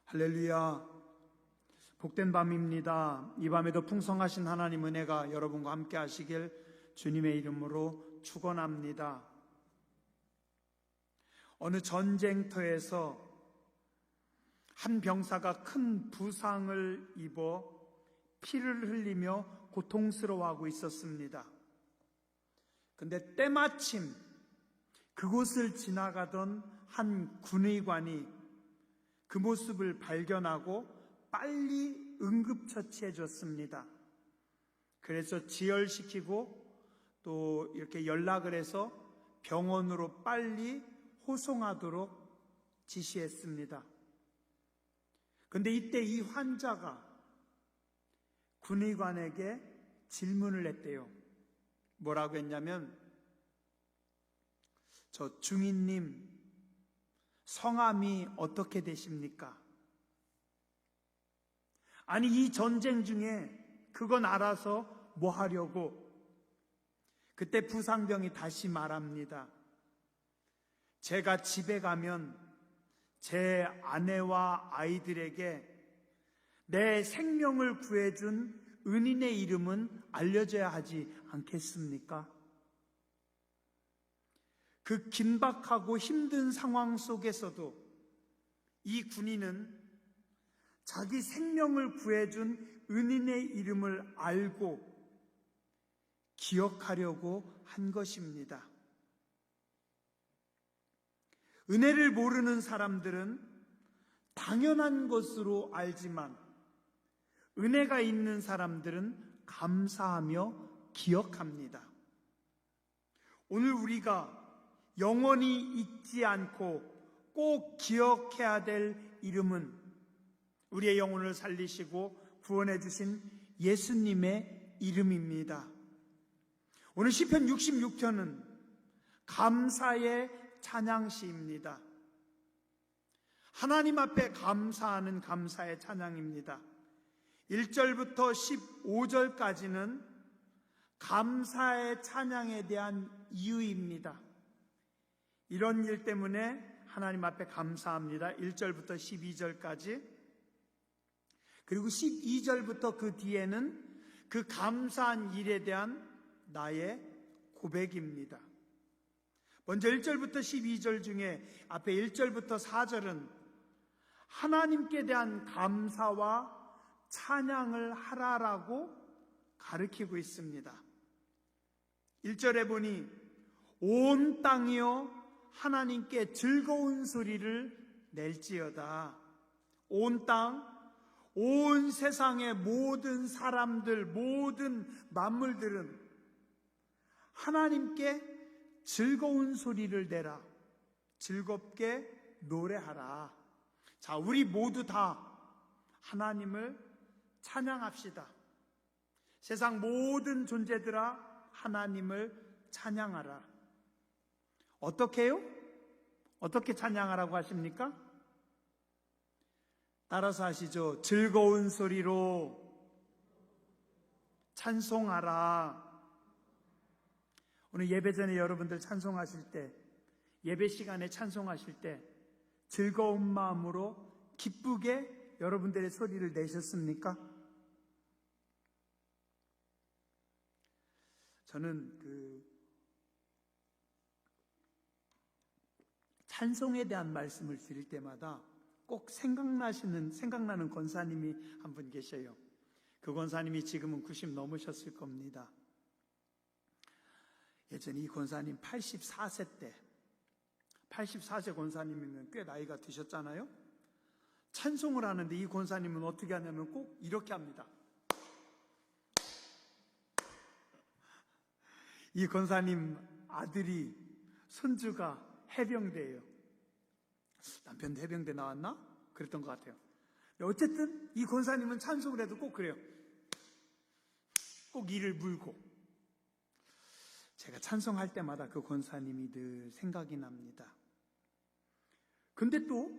할렐루야. 복된 밤입니다. 이 밤에도 풍성하신 하나님 은혜가 여러분과 함께 하시길 주님의 이름으로 축원합니다. 어느 전쟁터에서 한 병사가 큰 부상을 입어 피를 흘리며 고통스러워하고 있었습니다. 근데 때마침 그곳을 지나가던 한 군의관이 그 모습을 발견하고 빨리 응급처치해 줬습니다. 그래서 지혈시키고 또 이렇게 연락을 해서 병원으로 빨리 호송하도록 지시했습니다. 그런데 이때 이 환자가 군의관에게 질문을 했대요. 뭐라고 했냐면, 저 중위님, 성함이 어떻게 되십니까? 아니, 이 전쟁 중에 그건 알아서 뭐 하려고? 그때 부상병이 다시 말합니다. 제가 집에 가면 제 아내와 아이들에게 내 생명을 구해준 은인의 이름은 알려줘야 하지 않겠습니까? 그 긴박하고 힘든 상황 속에서도 이 군인은 자기 생명을 구해준 은인의 이름을 알고 기억하려고 한 것입니다. 은혜를 모르는 사람들은 당연한 것으로 알지만 은혜가 있는 사람들은 감사하며 기억합니다. 오늘 우리가 영원히 잊지 않고 꼭 기억해야 될 이름은 우리의 영혼을 살리시고 구원해 주신 예수님의 이름입니다. 오늘 시편 66편은 감사의 찬양시입니다. 하나님 앞에 감사하는 감사의 찬양입니다. 1절부터 15절까지는 감사의 찬양에 대한 이유입니다. 이런 일 때문에 하나님 앞에 감사합니다. 1절부터 12절까지. 그리고 12절부터 그 뒤에는 그 감사한 일에 대한 나의 고백입니다. 먼저 1절부터 12절 중에 앞에 1절부터 4절은 하나님께 대한 감사와 찬양을 하라라고 가르치고 있습니다. 1절에 보니 온 땅이여 하나님께 즐거운 소리를 낼지어다. 온 땅, 온 세상의 모든 사람들, 모든 만물들은 하나님께 즐거운 소리를 내라. 즐겁게 노래하라. 자, 우리 모두 다 하나님을 찬양합시다. 세상 모든 존재들아 하나님을 찬양하라. 어떻게 해요? 어떻게 찬양하라고 하십니까? 따라서 하시죠. 즐거운 소리로 찬송하라. 오늘 예배 전에 여러분들 찬송하실 때, 예배 시간에 찬송하실 때 즐거운 마음으로 기쁘게 여러분들의 소리를 내셨습니까? 저는 찬송에 대한 말씀을 드릴 때마다 꼭 생각나는 권사님이 한 분 계셔요. 그 권사님이 지금은 90 넘으셨을 겁니다. 예전에 이 권사님 84세 때, 84세 권사님이면 꽤 나이가 드셨잖아요. 찬송을 하는데 이 권사님은 어떻게 하냐면 꼭 이렇게 합니다. 이 권사님 아들이, 손주가 해병대예요. 남편도 해병대 나왔나? 그랬던 것 같아요. 어쨌든 이 권사님은 찬송을 해도 꼭 그래요. 꼭 이를 물고. 제가 찬송할 때마다 그 권사님이 늘 생각이 납니다. 근데 또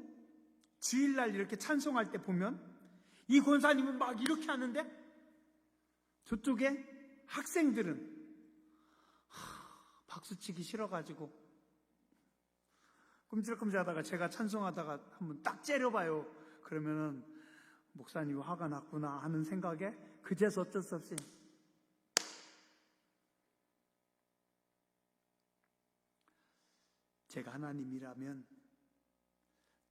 주일날 이렇게 찬송할 때 보면 이 권사님은 막 이렇게 하는데 저쪽에 학생들은 박수치기 싫어가지고 끔질끔질하다가 제가 찬송하다가 한번 딱 째려봐요. 그러면은 목사님 화가 났구나 하는 생각에 그제서 어쩔 수 없이 제가 하나님이라면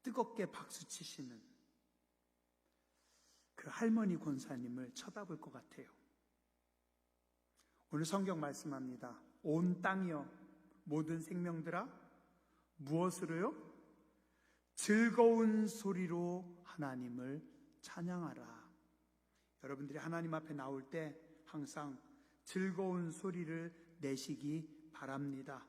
뜨겁게 박수 치시는 그 할머니 권사님을 쳐다볼 것 같아요. 오늘 성경 말씀합니다. 온 땅이여 모든 생명들아 무엇으로요? 즐거운 소리로 하나님을 찬양하라. 여러분들이 하나님 앞에 나올 때 항상 즐거운 소리를 내시기 바랍니다.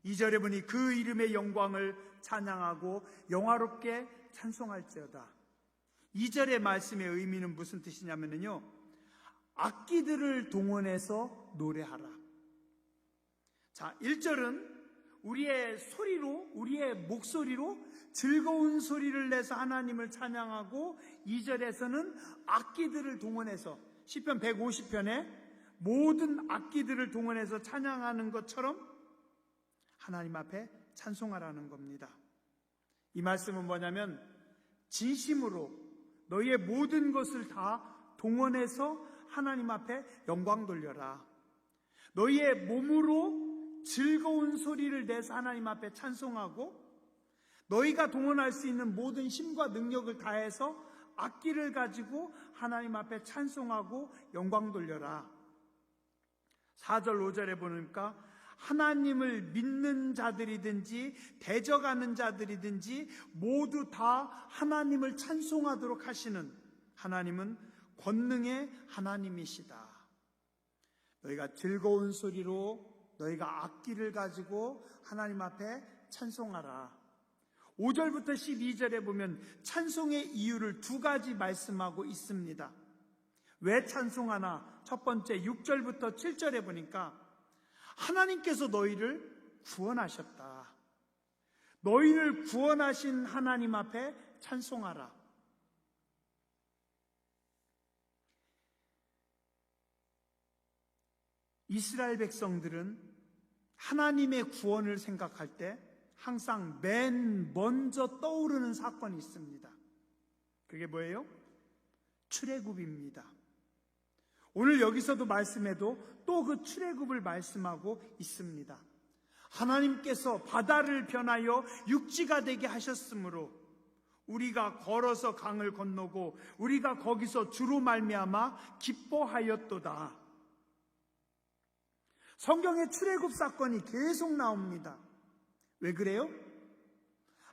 2절에 보니 그 이름의 영광을 찬양하고 영화롭게 찬송할지어다. 2절의 말씀의 의미는 무슨 뜻이냐면요, 악기들을 동원해서 노래하라. 자, 1절은 우리의 소리로, 우리의 목소리로 즐거운 소리를 내서 하나님을 찬양하고, 2절에서는 악기들을 동원해서 시편 150편에 모든 악기들을 동원해서 찬양하는 것처럼 하나님 앞에 찬송하라는 겁니다. 이 말씀은 뭐냐면 진심으로 너희의 모든 것을 다 동원해서 하나님 앞에 영광 돌려라. 너희의 몸으로 즐거운 소리를 내서 하나님 앞에 찬송하고, 너희가 동원할 수 있는 모든 힘과 능력을 다해서 악기를 가지고 하나님 앞에 찬송하고 영광 돌려라. 4절 5절에 보니까 하나님을 믿는 자들이든지 대적하는 자들이든지 모두 다 하나님을 찬송하도록 하시는 하나님은 권능의 하나님이시다. 너희가 즐거운 소리로 너희가 악기를 가지고 하나님 앞에 찬송하라. 5절부터 12절에 보면 찬송의 이유를 두 가지 말씀하고 있습니다. 왜 찬송하나? 첫 번째 6절부터 7절에 보니까 하나님께서 너희를 구원하셨다. 너희를 구원하신 하나님 앞에 찬송하라. 이스라엘 백성들은 하나님의 구원을 생각할 때 항상 맨 먼저 떠오르는 사건이 있습니다. 그게 뭐예요? 출애굽입니다. 오늘 여기서도 말씀해도 또 그 출애굽을 말씀하고 있습니다. 하나님께서 바다를 변하여 육지가 되게 하셨으므로 우리가 걸어서 강을 건너고 우리가 거기서 주로 말미암아 기뻐하였도다. 성경에 출애굽 사건이 계속 나옵니다. 왜 그래요?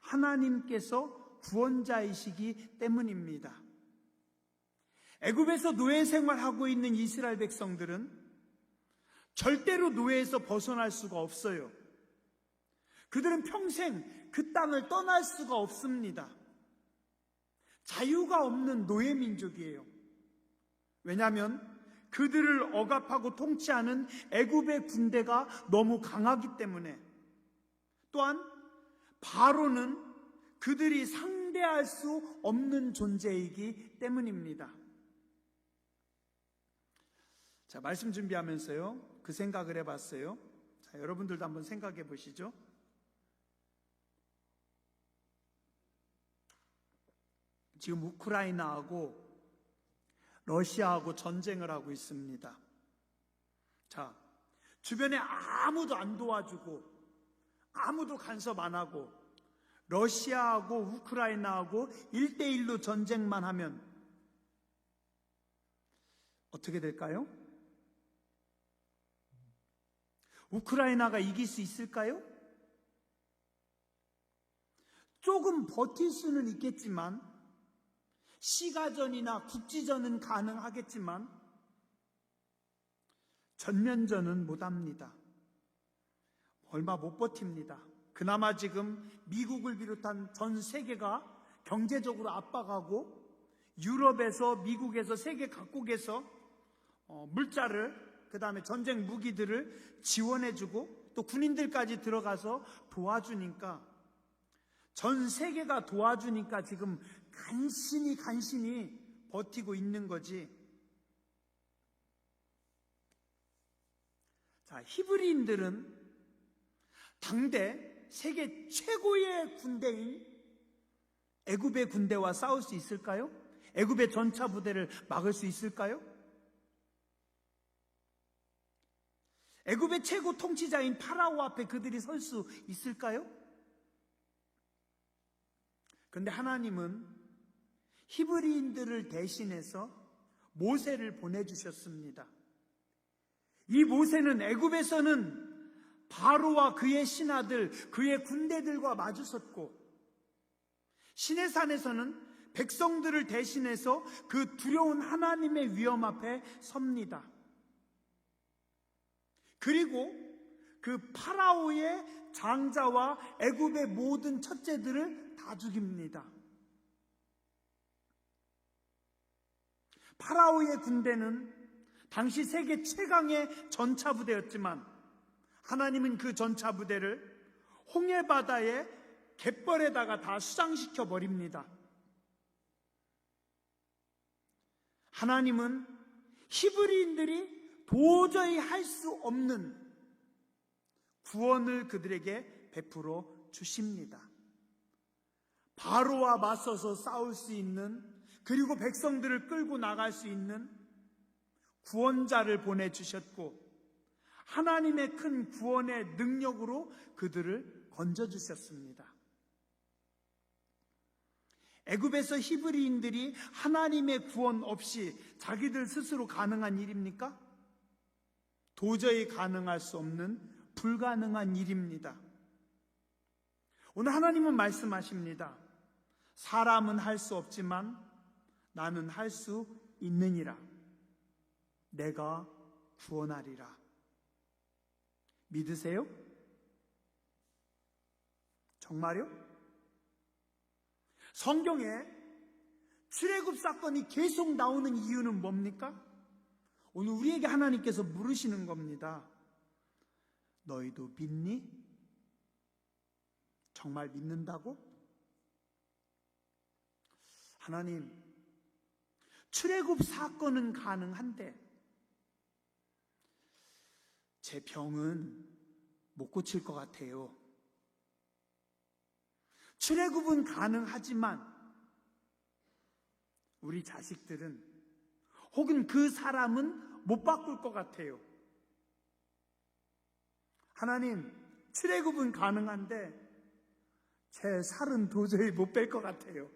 하나님께서 구원자이시기 때문입니다. 애굽에서 노예 생활하고 있는 이스라엘 백성들은 절대로 노예에서 벗어날 수가 없어요. 그들은 평생 그 땅을 떠날 수가 없습니다. 자유가 없는 노예 민족이에요. 왜냐하면 그들을 억압하고 통치하는 애굽의 군대가 너무 강하기 때문에, 또한 바로는 그들이 상대할 수 없는 존재이기 때문입니다. 자, 말씀 준비하면서요, 그 생각을 해봤어요. 자, 여러분들도 한번 생각해 보시죠. 지금 우크라이나하고 러시아하고 전쟁을 하고 있습니다. 자, 주변에 아무도 안 도와주고 아무도 간섭 안 하고 러시아하고 우크라이나하고 1대1로 전쟁만 하면 어떻게 될까요? 우크라이나가 이길 수 있을까요? 조금 버틸 수는 있겠지만, 시가전이나 국지전은 가능하겠지만 전면전은 못합니다. 얼마 못 버팁니다. 그나마 지금 미국을 비롯한 전 세계가 경제적으로 압박하고, 유럽에서, 미국에서, 세계 각국에서 물자를, 그 다음에 전쟁 무기들을 지원해주고 또 군인들까지 들어가서 도와주니까, 전 세계가 도와주니까 지금 간신히 버티고 있는 거지. 자, 히브리인들은 당대 세계 최고의 군대인 애굽의 군대와 싸울 수 있을까요? 애굽의 전차 부대를 막을 수 있을까요? 애굽의 최고 통치자인 파라오 앞에 그들이 설 수 있을까요? 그런데 하나님은 히브리인들을 대신해서 모세를 보내주셨습니다. 이 모세는 애굽에서는 바로와 그의 신하들, 그의 군대들과 마주섰고, 시내산에서는 백성들을 대신해서 그 두려운 하나님의 위험 앞에 섭니다. 그리고 그 파라오의 장자와 애굽의 모든 첫째들을 다 죽입니다. 파라오의 군대는 당시 세계 최강의 전차 부대였지만 하나님은 그 전차 부대를 홍해바다의 갯벌에다가 다 수장시켜 버립니다. 하나님은 히브리인들이 도저히 할 수 없는 구원을 그들에게 베풀어 주십니다. 바로와 맞서서 싸울 수 있는, 그리고 백성들을 끌고 나갈 수 있는 구원자를 보내주셨고, 하나님의 큰 구원의 능력으로 그들을 건져주셨습니다. 애굽에서 히브리인들이 하나님의 구원 없이 자기들 스스로 가능한 일입니까? 도저히 가능할 수 없는 불가능한 일입니다. 오늘 하나님은 말씀하십니다. 사람은 할 수 없지만 나는 할 수 있느니라. 내가 구원하리라. 믿으세요? 정말요? 성경에 출애굽 사건이 계속 나오는 이유는 뭡니까? 오늘 우리에게 하나님께서 물으시는 겁니다. 너희도 믿니? 정말 믿는다고? 하나님, 출애굽 사건은 가능한데 제 병은 못 고칠 것 같아요. 출애굽은 가능하지만 우리 자식들은, 혹은 그 사람은 못 바꿀 것 같아요. 하나님, 출애굽은 가능한데 제 살은 도저히 못 뺄 것 같아요.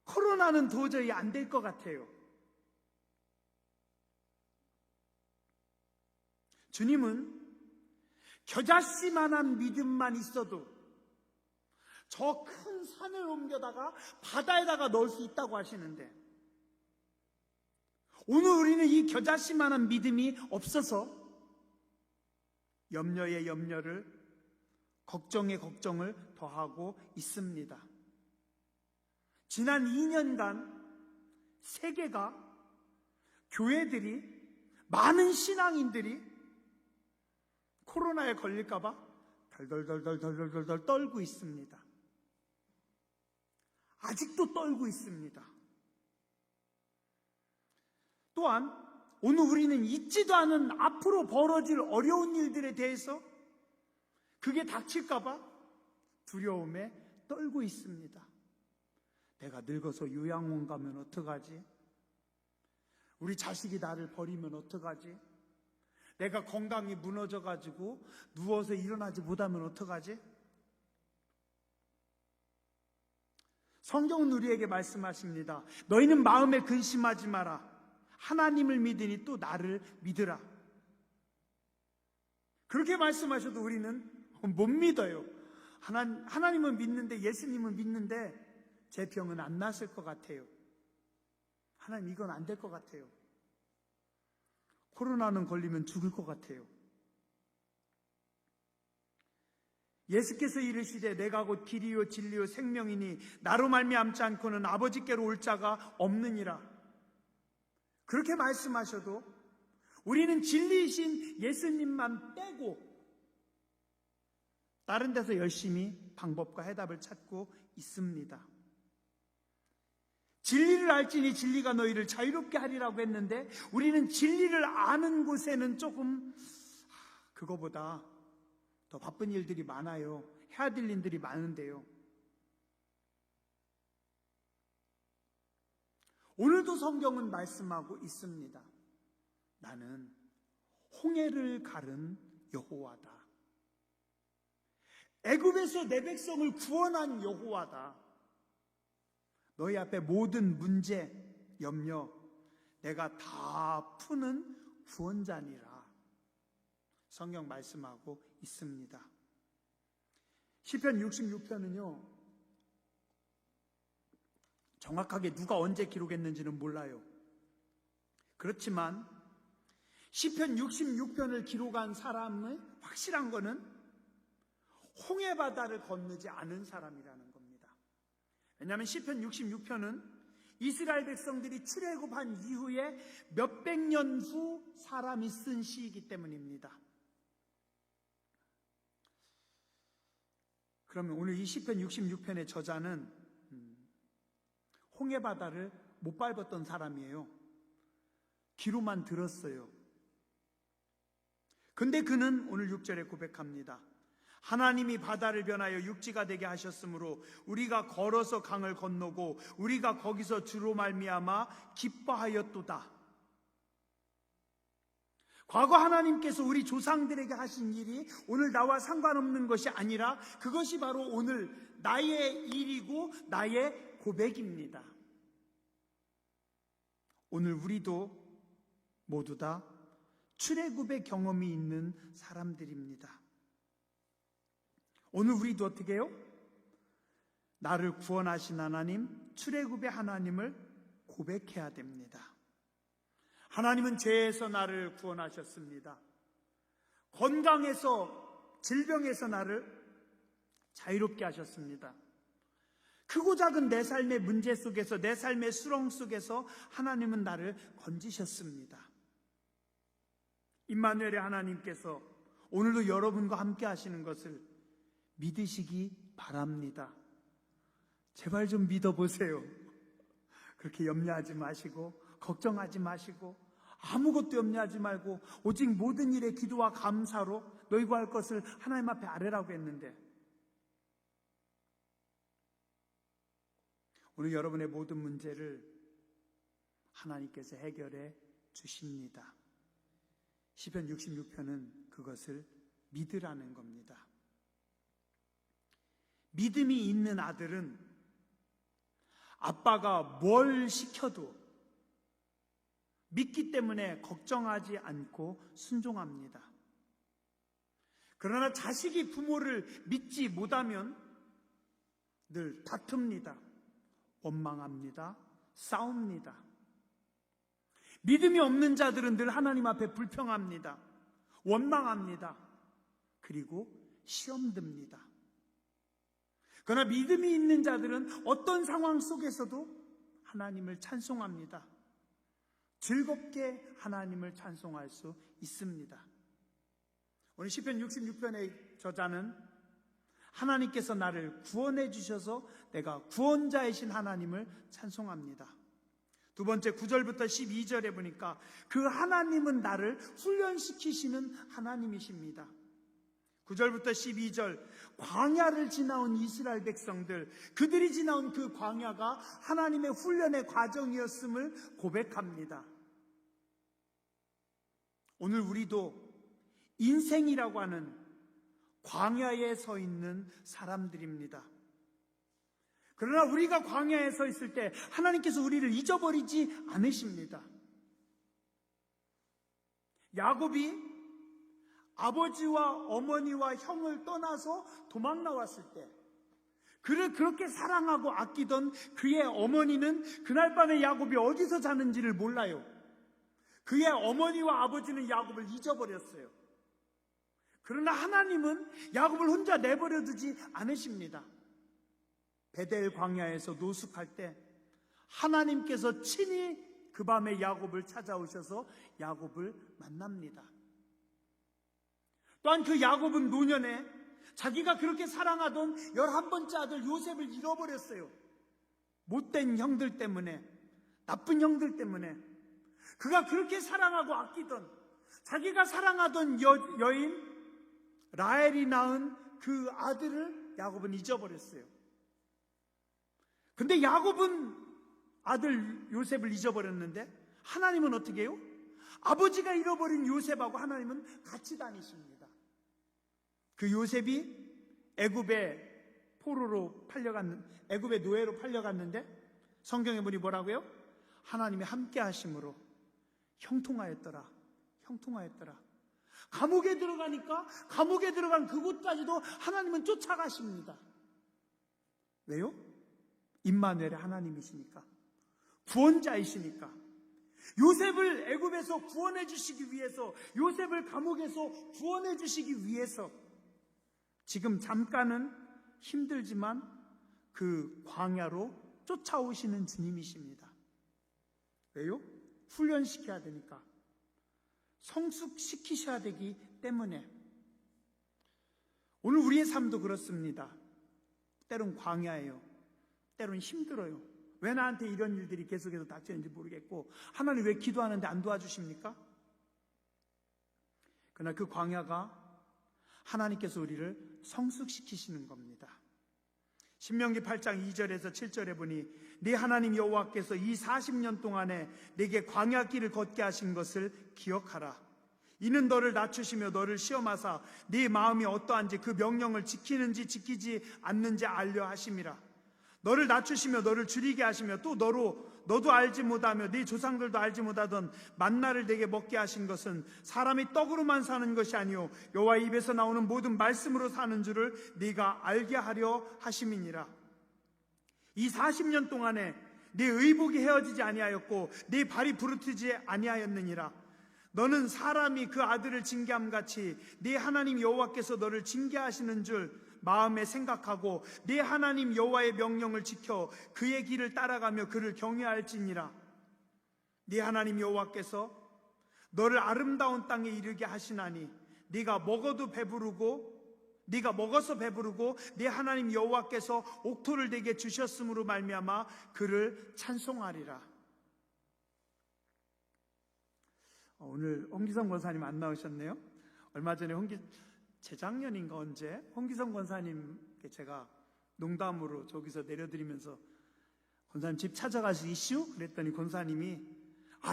코로나는 도저히 안 될 것 같아요. 주님은 겨자씨만한 믿음만 있어도 저 큰 산을 옮겨다가 바다에다가 넣을 수 있다고 하시는데, 오늘 우리는 이 겨자씨만한 믿음이 없어서 염려에 염려를, 걱정에 걱정을 더하고 있습니다. 지난 2년간 세계가, 교회들이, 많은 신앙인들이 코로나에 걸릴까봐 덜덜덜덜덜덜덜 떨고 있습니다. 아직도 떨고 있습니다. 또한 오늘 우리는 잊지도 않은 앞으로 벌어질 어려운 일들에 대해서 그게 닥칠까봐 두려움에 떨고 있습니다. 내가 늙어서 요양원 가면 어떡하지? 우리 자식이 나를 버리면 어떡하지? 내가 건강이 무너져가지고 누워서 일어나지 못하면 어떡하지? 성경은 우리에게 말씀하십니다. 너희는 마음에 근심하지 마라. 하나님을 믿으니 또 나를 믿으라. 그렇게 말씀하셔도 우리는 못 믿어요. 하나님은 믿는데, 예수님은 믿는데 제 병은 안 낫을 것 같아요. 하나님, 이건 안 될 것 같아요. 코로나는 걸리면 죽을 것 같아요. 예수께서 이르시되 내가 곧 길이요 진리요 생명이니 나로 말미암지 않고는 아버지께로 올 자가 없느니라. 그렇게 말씀하셔도 우리는 진리이신 예수님만 빼고 다른 데서 열심히 방법과 해답을 찾고 있습니다. 진리를 알지니 진리가 너희를 자유롭게 하리라고 했는데, 우리는 진리를 아는 곳에는 조금 그거보다 더 바쁜 일들이 많아요. 해야 될 일들이 많은데요. 오늘도 성경은 말씀하고 있습니다. 나는 홍해를 가른 여호와다. 애굽에서 내 백성을 구원한 여호와다. 너희 앞에 모든 문제, 염려 내가 다 푸는 구원자니라. 성경 말씀하고 있습니다. 시편 66편은요, 정확하게 누가 언제 기록했는지는 몰라요. 그렇지만 시편 66편을 기록한 사람의 확실한 거는 홍해 바다를 건너지 않은 사람이라는 겁니다. 왜냐하면 시편 66편은 이스라엘 백성들이 출애굽한 이후에 몇백 년 후 사람이 쓴 시이기 때문입니다. 그러면 오늘 이 시편 66편의 저자는 홍해 바다를 못 밟았던 사람이에요. 귀로만 들었어요. 근데 그는 오늘 6절에 고백합니다. 하나님이 바다를 변하여 육지가 되게 하셨으므로 우리가 걸어서 강을 건너고 우리가 거기서 주로 말미암아 기뻐하였도다. 과거 하나님께서 우리 조상들에게 하신 일이 오늘 나와 상관없는 것이 아니라 그것이 바로 오늘 나의 일이고 나의 고백입니다. 오늘 우리도 모두 다 출애굽의 경험이 있는 사람들입니다. 오늘 우리도 어떻게 해요? 나를 구원하신 하나님, 출애굽의 하나님을 고백해야 됩니다. 하나님은 죄에서 나를 구원하셨습니다. 건강에서, 질병에서 나를 자유롭게 하셨습니다. 크고 작은 내 삶의 문제 속에서, 내 삶의 수렁 속에서 하나님은 나를 건지셨습니다. 임마누엘의 하나님께서 오늘도 여러분과 함께 하시는 것을 믿으시기 바랍니다. 제발 좀 믿어보세요. 그렇게 염려하지 마시고 걱정하지 마시고 아무것도 염려하지 말고 오직 모든 일에 기도와 감사로 너희 구할 것을 하나님 앞에 아뢰라고 했는데, 오늘 여러분의 모든 문제를 하나님께서 해결해 주십니다. 시편 66편은 그것을 믿으라는 겁니다. 믿음이 있는 아들은 아빠가 뭘 시켜도 믿기 때문에 걱정하지 않고 순종합니다. 그러나 자식이 부모를 믿지 못하면 늘 다툽니다. 원망합니다. 싸웁니다. 믿음이 없는 자들은 늘 하나님 앞에 불평합니다. 원망합니다. 그리고 시험 듭니다. 그러나 믿음이 있는 자들은 어떤 상황 속에서도 하나님을 찬송합니다. 즐겁게 하나님을 찬송할 수 있습니다. 오늘 시편 66편의 저자는 하나님께서 나를 구원해 주셔서 내가 구원자이신 하나님을 찬송합니다. 두 번째 9절부터 12절에 보니까 그 하나님은 나를 훈련시키시는 하나님이십니다. 9절부터 12절, 광야를 지나온 이스라엘 백성들, 그들이 지나온 그 광야가 하나님의 훈련의 과정이었음을 고백합니다. 오늘 우리도 인생이라고 하는 광야에 서 있는 사람들입니다. 그러나 우리가 광야에 서 있을 때 하나님께서 우리를 잊어버리지 않으십니다. 야곱이 아버지와 어머니와 형을 떠나서 도망 나왔을 때 그를 그렇게 사랑하고 아끼던 그의 어머니는 그날 밤에 야곱이 어디서 자는지를 몰라요. 그의 어머니와 아버지는 야곱을 잊어버렸어요. 그러나 하나님은 야곱을 혼자 내버려 두지 않으십니다. 베델 광야에서 노숙할 때 하나님께서 친히 그 밤에 야곱을 찾아오셔서 야곱을 만납니다. 또한 그 야곱은 노년에 자기가 그렇게 사랑하던 11번째 아들 요셉을 잃어버렸어요. 못된 형들 때문에, 나쁜 형들 때문에. 그가 그렇게 사랑하고 아끼던, 자기가 사랑하던 여인 라헬이 낳은 그 아들을 야곱은 잊어버렸어요. 근데 야곱은 아들 요셉을 잊어버렸는데 하나님은 어떻게 해요? 아버지가 잃어버린 요셉하고 하나님은 같이 다니십니다. 그 요셉이 애굽의 애굽의 노예로 팔려갔는데 성경에 보니 뭐라고요? 하나님이 함께 하심으로 형통하였더라. 감옥에 들어가니까 감옥에 들어간 그곳까지도 하나님은 쫓아가십니다. 왜요? 임마누엘의 하나님이시니까, 구원자이시니까. 요셉을 애굽에서 구원해 주시기 위해서, 요셉을 감옥에서 구원해 주시기 위해서 지금 잠깐은 힘들지만 그 광야로 쫓아오시는 주님이십니다. 왜요? 훈련시켜야 되니까, 성숙시키셔야 되기 때문에. 오늘 우리의 삶도 그렇습니다. 때론 광야예요. 때론 힘들어요. 왜 나한테 이런 일들이 계속해서 닥치는지 모르겠고, 하나님 왜 기도하는데 안 도와주십니까? 그러나 그 광야가 하나님께서 우리를 성숙시키시는 겁니다. 신명기 8장 2절에서 7절에 보니 네 하나님 여호와께서 이 40년 동안에 네게 광야길을 걷게 하신 것을 기억하라. 이는 너를 낮추시며 너를 시험하사 네 마음이 어떠한지 그 명령을 지키는지 지키지 않는지 알려 하심이라. 너를 낮추시며 너를 줄이게 하시며 또 너도 알지 못하며 네 조상들도 알지 못하던 만나를 내게 먹게 하신 것은 사람이 떡으로만 사는 것이 아니요 여호와의 입에서 나오는 모든 말씀으로 사는 줄을 네가 알게 하려 하심이니라. 이 40년 동안에 네 의복이 헤어지지 아니하였고 네 발이 부르트지 아니하였느니라. 너는 사람이 그 아들을 징계함 같이 네 하나님 여호와께서 너를 징계하시는 줄 마음에 생각하고 네 하나님 여호와의 명령을 지켜 그의 길을 따라가며 그를 경외할지니라. 네 하나님 여호와께서 너를 아름다운 땅에 이르게 하시나니 네가 먹어서 배부르고 네 하나님 여호와께서 옥토를 내게 주셨음으로 말미암아 그를 찬송하리라. 오늘 홍기성 권사님 안 나오셨네요. 얼마 전에 재작년인가 언제 홍기성 권사님께 제가 농담으로 저기서 내려드리면서 권사님 집 찾아가시시오? 그랬더니 권사님이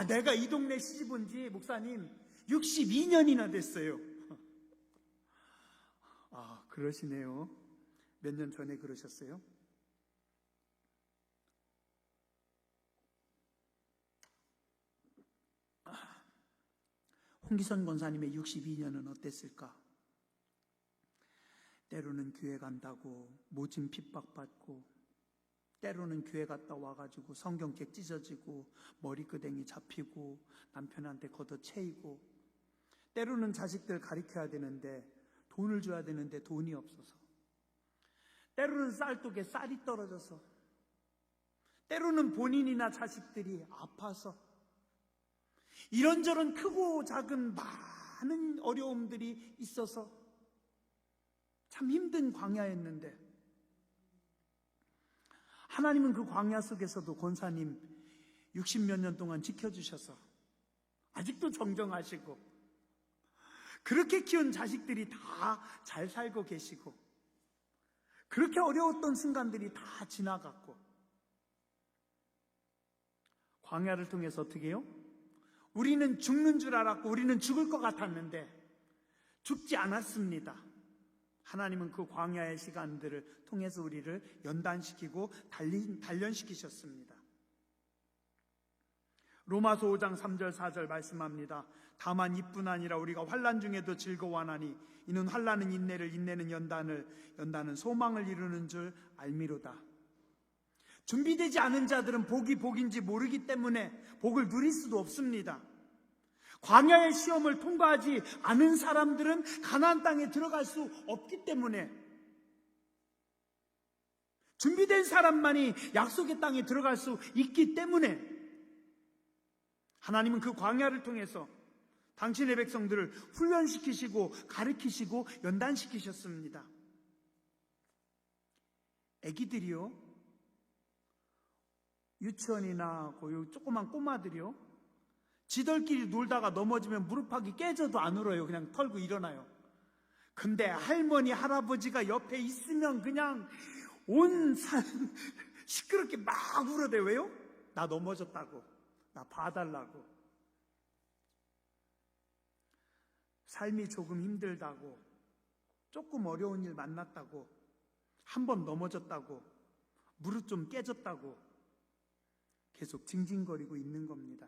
내가 이 동네 시집 온 지 목사님 62년이나 됐어요. 그러시네요. 몇 년 전에 그러셨어요? 홍기선 권사님의 62년은 어땠을까? 때로는 교회 간다고 모진 핍박받고, 때로는 교회 갔다 와가지고 성경책 찢어지고 머리끄댕이 잡히고 남편한테 걷어채이고, 때로는 자식들 가르쳐야 되는데 돈을 줘야 되는데 돈이 없어서, 때로는 쌀독에 쌀이 떨어져서, 때로는 본인이나 자식들이 아파서, 이런저런 크고 작은 많은 어려움들이 있어서 참 힘든 광야였는데, 하나님은 그 광야 속에서도 권사님 60몇 년 동안 지켜주셔서 아직도 정정하시고, 그렇게 키운 자식들이 다 잘 살고 계시고, 그렇게 어려웠던 순간들이 다 지나갔고, 광야를 통해서 어떻게 해요? 우리는 죽는 줄 알았고 우리는 죽을 것 같았는데 죽지 않았습니다. 하나님은 그 광야의 시간들을 통해서 우리를 연단시키고 단련시키셨습니다. 로마서 5장 3절 4절 말씀합니다. 다만 이뿐 아니라 우리가 환난 중에도 즐거워하나니 이는 환난은 인내를, 인내는 연단을, 연단은 소망을 이루는 줄 알미로다. 준비되지 않은 자들은 복이 복인지 모르기 때문에 복을 누릴 수도 없습니다. 광야의 시험을 통과하지 않은 사람들은 가나안 땅에 들어갈 수 없기 때문에, 준비된 사람만이 약속의 땅에 들어갈 수 있기 때문에 하나님은 그 광야를 통해서 당신의 백성들을 훈련시키시고 가르치시고 연단시키셨습니다. 애기들이요, 유치원이나 조그만 꼬마들이요, 지들끼리 놀다가 넘어지면 무릎팍이 깨져도 안 울어요. 그냥 털고 일어나요. 근데 할머니 할아버지가 옆에 있으면 그냥 온 산 시끄럽게 막 울어대요. 왜요? 나 넘어졌다고, 나 봐달라고. 삶이 조금 힘들다고, 조금 어려운 일 만났다고, 한 번 넘어졌다고, 무릎 좀 깨졌다고 계속 징징거리고 있는 겁니다.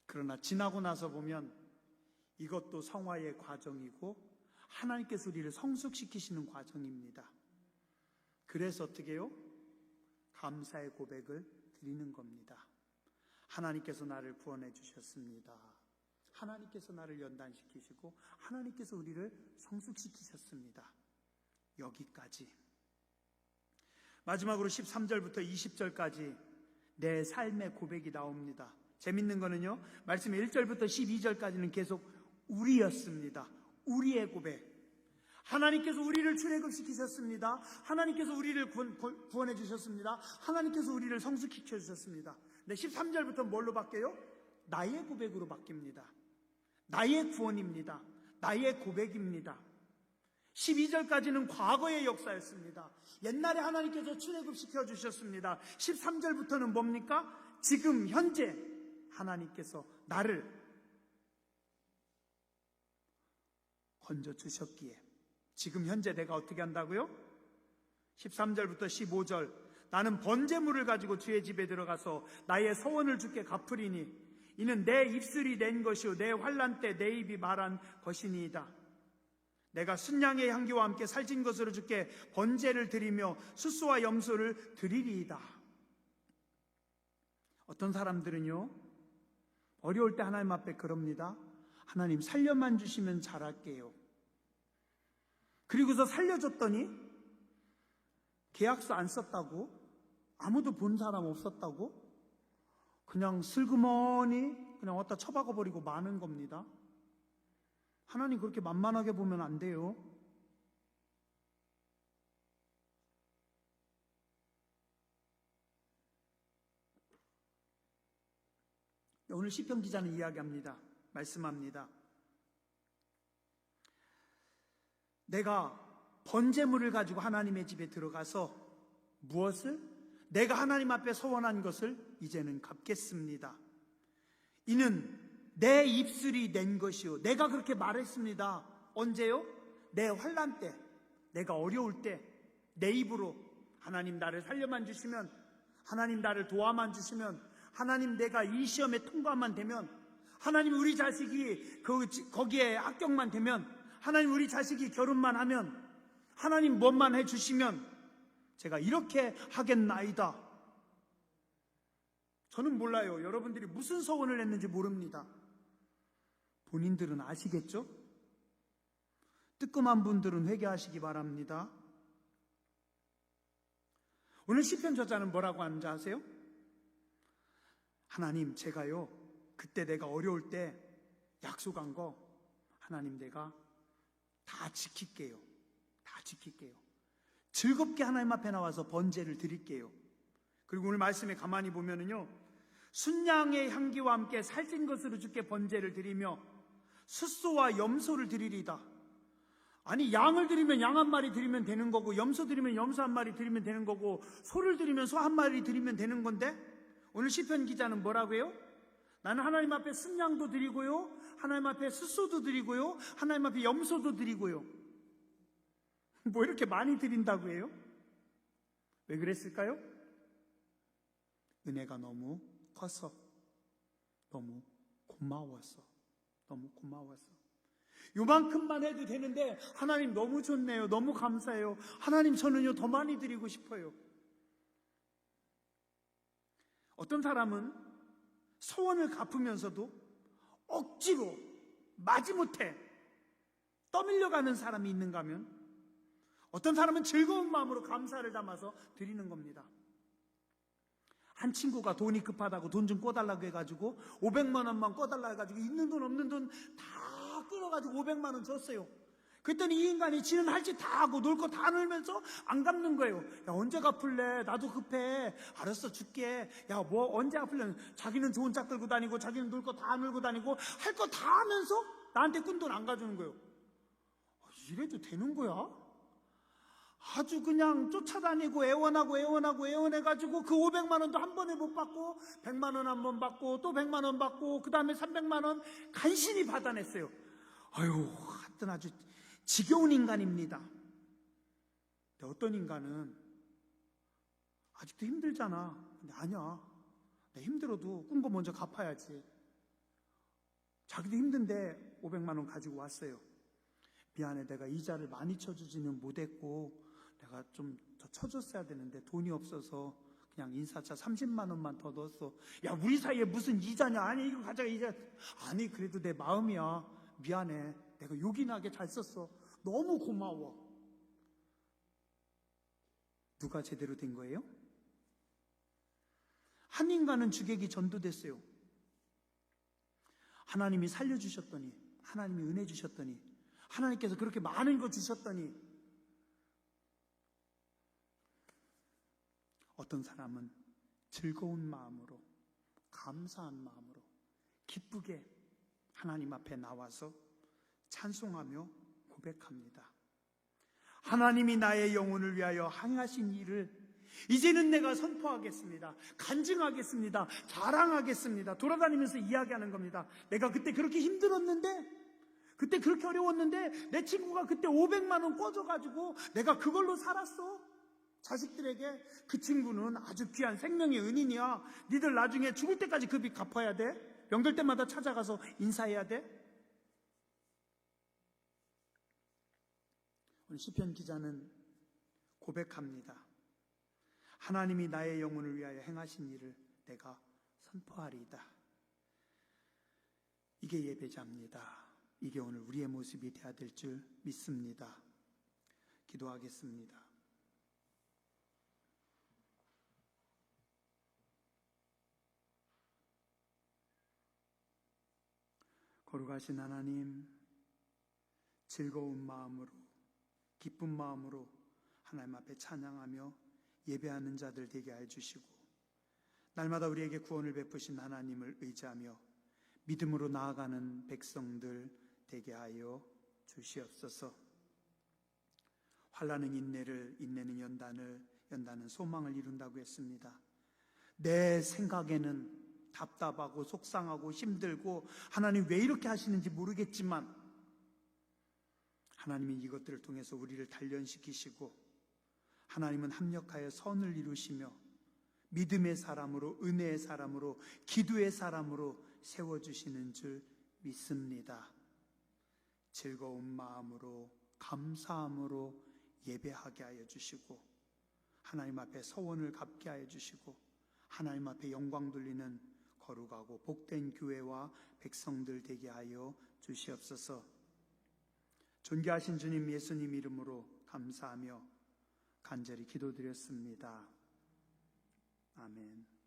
그러나 지나고 나서 보면 이것도 성화의 과정이고 하나님께서 우리를 성숙시키시는 과정입니다. 그래서 어떻게 해요? 감사의 고백을 드리는 겁니다. 하나님께서 나를 구원해 주셨습니다. 하나님께서 나를 연단시키시고 하나님께서 우리를 성숙시키셨습니다. 여기까지. 마지막으로 13절부터 20절까지 내 삶의 고백이 나옵니다. 재밌는 거는요, 말씀 1절부터 12절까지는 계속 우리였습니다. 우리의 고백. 하나님께서 우리를 출애굽시키셨습니다. 하나님께서 우리를 구원해 주셨습니다. 하나님께서 우리를 성숙시켜 주셨습니다. 근데 13절부터 뭘로 바뀌어요? 나의 고백으로 바뀝니다. 나의 구원입니다. 나의 고백입니다. 12절까지는 과거의 역사였습니다. 옛날에 하나님께서 출애굽시켜 주셨습니다. 13절부터는 뭡니까? 지금 현재 하나님께서 나를 건져 주셨기에 지금 현재 내가 어떻게 한다고요? 13절부터 15절 나는 번제물을 가지고 주의 집에 들어가서 나의 서원을 주께 갚으리니 이는 내 입술이 낸 것이요 내 환난 때 내 입이 말한 것이니이다. 내가 순양의 향기와 함께 살찐 것으로 주께 번제를 드리며 숫소와 염소를 드리리이다. 어떤 사람들은요, 어려울 때 하나님 앞에 그럽니다. 하나님 살려만 주시면 잘할게요. 그리고서 살려줬더니 계약서 안 썼다고, 아무도 본 사람 없었다고, 그냥 슬그머니 그냥 왔다 처박아버리고 마는 겁니다. 하나님 그렇게 만만하게 보면 안 돼요. 오늘 시편 기자는 이야기합니다. 말씀합니다. 내가 번제물을 가지고 하나님의 집에 들어가서 무엇을? 내가 하나님 앞에 서원한 것을 이제는 갚겠습니다. 이는 내 입술이 낸 것이요. 내가 그렇게 말했습니다. 언제요? 내 환난 때, 내가 어려울 때 내 입으로 하나님 나를 살려만 주시면, 하나님 나를 도와만 주시면, 하나님 내가 이 시험에 통과만 되면, 하나님 우리 자식이 거기에 합격만 되면, 하나님 우리 자식이 결혼만 하면, 하나님 뭐만 해주시면 제가 이렇게 하겠나이다. 저는 몰라요. 여러분들이 무슨 서원을 했는지 모릅니다. 본인들은 아시겠죠? 뜨끔한 분들은 회개하시기 바랍니다. 오늘 시편 저자는 뭐라고 하는지 아세요? 하나님 제가요 그때 내가 어려울 때 약속한 거 하나님 내가 다 지킬게요. 다 지킬게요. 즐겁게 하나님 앞에 나와서 번제를 드릴게요. 그리고 오늘 말씀에 가만히 보면은요, 순양의 향기와 함께 살찐 것으로 주께 번제를 드리며 숫소와 염소를 드리리다. 아니 양을 드리면 양 한 마리 드리면 되는 거고, 염소 드리면 염소 한 마리 드리면 되는 거고, 소를 드리면 소 한 마리 드리면 되는 건데, 오늘 시편 기자는 뭐라고 해요? 나는 하나님 앞에 순양도 드리고요, 하나님 앞에 숫소도 드리고요, 하나님 앞에 염소도 드리고요. 뭐 이렇게 많이 드린다고 해요? 왜 그랬을까요? 은혜가 너무 커서, 너무 고마워서, 너무 고마워서. 요만큼만 해도 되는데 하나님 너무 좋네요. 너무 감사해요. 하나님 저는요 더 많이 드리고 싶어요. 어떤 사람은 소원을 갚으면서도 억지로 마지못해 떠밀려가는 사람이 있는가 하면, 어떤 사람은 즐거운 마음으로 감사를 담아서 드리는 겁니다. 한 친구가 돈이 급하다고 돈 좀 꿔달라고 해가지고 500만 원만 꿔달라고 해가지고 있는 돈 없는 돈 다 끌어가지고 500만 원 줬어요. 그랬더니 이 인간이 지는 할 짓 다 하고 놀 거 다 놀면서 안 갚는 거예요. 야 언제 갚을래? 나도 급해. 알았어 줄게. 야 뭐 언제 갚을래? 자기는 좋은 짝 들고 다니고 자기는 놀 거 다 놀고 다니고 할 거 다 하면서 나한테 꾼 돈 안 가주는 거예요. 이래도 되는 거야? 아주 그냥 쫓아다니고 애원해가지고 그 500만 원도 한 번에 못 받고 100만 원 한 번 받고 또 100만 원 받고 그 다음에 300만 원 간신히 받아냈어요. 하여튼 아주 지겨운 인간입니다. 근데 어떤 인간은 아직도 힘들잖아. 근데 아니야. 내 힘들어도 꾼 거 먼저 갚아야지. 자기도 힘든데 500만 원 가지고 왔어요. 미안해, 내가 이자를 많이 쳐주지는 못했고 내가 좀 더 쳐줬어야 되는데 돈이 없어서 그냥 인사차 30만 원만 더 넣었어. 야, 우리 사이에 무슨 이자냐? 아니, 이거 가져가, 이자. 아니, 그래도 내 마음이야. 미안해, 내가 요긴하게 잘 썼어. 너무 고마워. 누가 제대로 된 거예요? 한 인간은 주객이 전도됐어요. 하나님이 살려주셨더니, 하나님이 은혜 주셨더니, 하나님께서 그렇게 많은 거 주셨더니, 어떤 사람은 즐거운 마음으로, 감사한 마음으로, 기쁘게 하나님 앞에 나와서 찬송하며 고백합니다. 하나님이 나의 영혼을 위하여 행하신 일을 이제는 내가 선포하겠습니다. 간증하겠습니다. 자랑하겠습니다. 돌아다니면서 이야기하는 겁니다. 내가 그때 그렇게 힘들었는데, 그때 그렇게 어려웠는데 내 친구가 그때 500만 원 꿔줘가지고 내가 그걸로 살았어. 자식들에게 그 친구는 아주 귀한 생명의 은인이야. 니들 나중에 죽을 때까지 그 빚 갚아야 돼. 명절 때마다 찾아가서 인사해야 돼. 오늘 시편 기자는 고백합니다. 하나님이 나의 영혼을 위하여 행하신 일을 내가 선포하리이다. 이게 예배자입니다. 이게 오늘 우리의 모습이 되어야 될 줄 믿습니다. 기도하겠습니다. 거룩하신 하나님, 즐거운 마음으로, 기쁜 마음으로 하나님 앞에 찬양하며 예배하는 자들 되게 해주시고, 날마다 우리에게 구원을 베푸신 하나님을 의지하며 믿음으로 나아가는 백성들 되게 하여 주시옵소서. 환난은 인내를, 인내는 연단을, 연단은 소망을 이룬다고 했습니다. 내 생각에는 답답하고 속상하고 힘들고 하나님 왜 이렇게 하시는지 모르겠지만 하나님이 이것들을 통해서 우리를 단련시키시고 하나님은 합력하여 선을 이루시며 믿음의 사람으로, 은혜의 사람으로, 기도의 사람으로 세워주시는 줄 믿습니다. 즐거운 마음으로, 감사함으로 예배하게 하여 주시고 하나님 앞에 서원을 갚게 하여 주시고 하나님 앞에 영광 돌리는 거룩하고 복된 교회와 백성들 되게 하여 주시옵소서. 존귀하신 주님 예수님 이름으로 감사하며 간절히 기도드렸습니다. 아멘.